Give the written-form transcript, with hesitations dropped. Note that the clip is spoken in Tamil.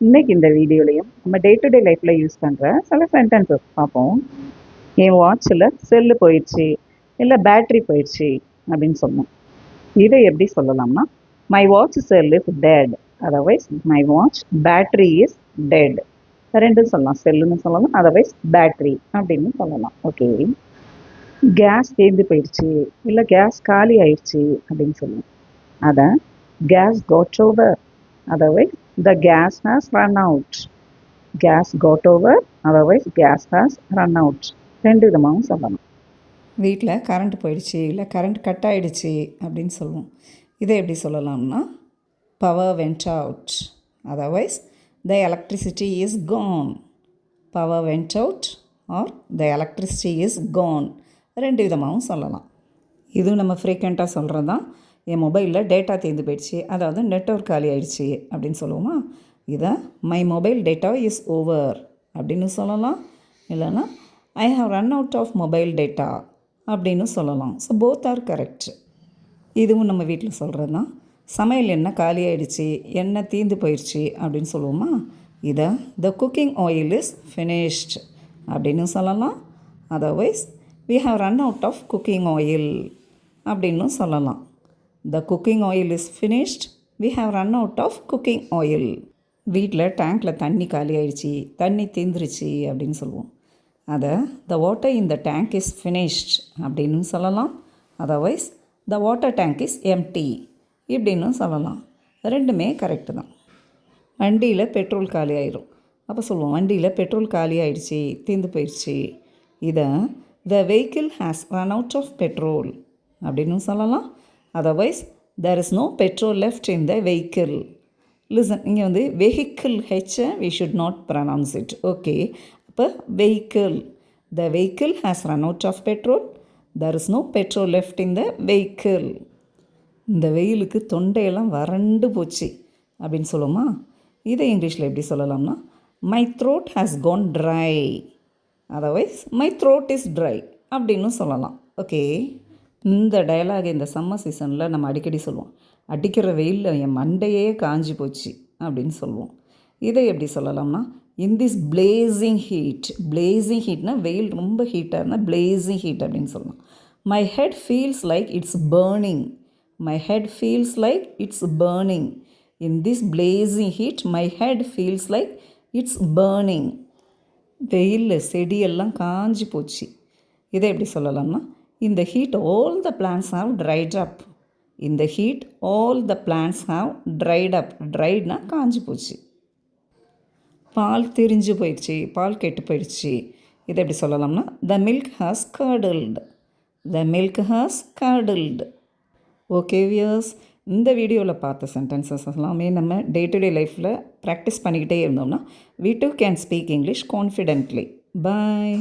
இன்னைக்கு இந்த வீடியோலையும் நம்ம டே டு டே லைஃப்பில் யூஸ் பண்ணுற சில சென்டென்சஸ் பார்ப்போம். என் வாட்சில் செல்லு போயிடுச்சு, இல்லை பேட்ரி போயிடுச்சு அப்படின்னு சொல்லணும். இதை எப்படி சொல்லலாம்னா, my watch cell is dead, otherwise my watch battery is dead. ரெண்டும் சொல்லலாம், செல்லுன்னு சொல்லலாம், அதர்வைஸ் பேட்ரி அப்படின்னு சொல்லலாம். ஓகே, கேஸ் தீர்ந்து போயிடுச்சு, இல்லை கேஸ் காலி ஆயிடுச்சு அப்படின்னு சொல்லணும். அதை gas got over, otherwise the gas has run out. Gas got over, otherwise gas has run out. ரெண்டு விதமாகவும் சொல்லலாம். வீட்டில் கரண்ட் போயிடுச்சு இல்லை கரண்ட் கட் ஆகிடுச்சு அப்படின்னு சொல்லுவோம். இதை எப்படி சொல்லலாம்னா, power went out, otherwise the electricity is gone. Power went out or the electricity is gone. ரெண்டு விதமாகவும் சொல்லலாம். இதுவும் நம்ம ஃப்ரீக்வெண்ட்டாக சொல்கிறது தான். என் மொபைலில் டேட்டா தீர்ந்து போயிடுச்சு, அதாவது நெட்வொர்க் காலி ஆகிடுச்சு அப்படின்னு சொல்லுவோமா. இதை my mobile data is over அப்படின்னு சொல்லலாம். இல்லைன்னா I have run out of mobile data அப்படின்னு சொல்லலாம். So both are correct. இதுவும் நம்ம வீட்டில் சொல்கிறது தான். சமையல் எண்ணெய் காலி ஆகிடுச்சு, எண்ணெய் தீர்ந்து போயிடுச்சு அப்படின்னு சொல்லுவோமா. இதை the cooking oil is finished அப்படின்னு சொல்லலாம். Otherwise we have run out of cooking oil அப்படின்னு சொல்லலாம். The cooking oil is finished. We have run out of cooking oil. வீட்டில் டேங்க்கில் தண்ணி காலி ஆயிடுச்சு, தண்ணி தீந்துருச்சு அப்படின்னு சொல்லுவோம். அதை the water in the tank is finished அப்படின்னு சொல்லலாம். Otherwise the water tank is empty இப்படின்னு சொல்லலாம். ரெண்டுமே கரெக்டு தான். வண்டியில் பெட்ரோல் காலி ஆயிரும். அப்போ சொல்லுவோம், வண்டியில் பெட்ரோல் காலி ஆயிடுச்சு, தீர்ந்து போயிடுச்சு. இதை the vehicle has run out of petrol அப்படின்னு சொல்லலாம். Otherwise there is no petrol left in the vehicle. Listen, இங்கே வந்து வெஹிக்கிள் ஹெச்சை we should not pronounce it. Okay, அப்போ vehicle, the vehicle has run out of petrol, there is no petrol left in the vehicle. இந்த வெயிலுக்கு தொண்டையெல்லாம் வறண்டு போச்சு அப்படின்னு சொல்லுவோமா. இதை இங்கிலீஷில் எப்படி சொல்லலாம்னா, my throat has cone try, otherwise my throat is try அப்படின்னு சொல்லலாம். ஓகே, இந்த டயலாக் இந்த சம்மர் சீசனில் நம்ம அடிக்கடி சொல்லுவோம். அடிக்கிற வெயிலில் என் மண்டையே காஞ்சி போச்சு அப்படின்னு சொல்லுவோம். இதை எப்படி சொல்லலாம்னா, in this blazing heat. Blazing ஹீட்னா வெயில் ரொம்ப ஹீட்டாக இருந்தால் பிளேசிங் ஹீட் அப்படின்னு சொல்லலாம். My head feels like it's burning. My head feels like it's burning. In this blazing heat my head feels like it's burning. வெயிலில் செடியெல்லாம் காஞ்சி போச்சு. இதை எப்படி சொல்லலாம்னா, in the heat all the plants have dried up. In the heat all the plants have dried up. Driedனா காஞ்சி போச்சு. பால் திரிஞ்சு போயிடுச்சு, பால் கெட்டு போயிடுச்சு. இதை எப்படி சொல்லலாம்னா, the milk has curdled. The milk has curdled. Okay wears, இந்த வீடியோவில் பார்த்த சென்டென்சஸ் எல்லாமே நம்ம டே டு டே லைஃப்பில் ப்ராக்டிஸ் பண்ணிக்கிட்டே இருந்தோம்னா we too can speak English confidently. Bye.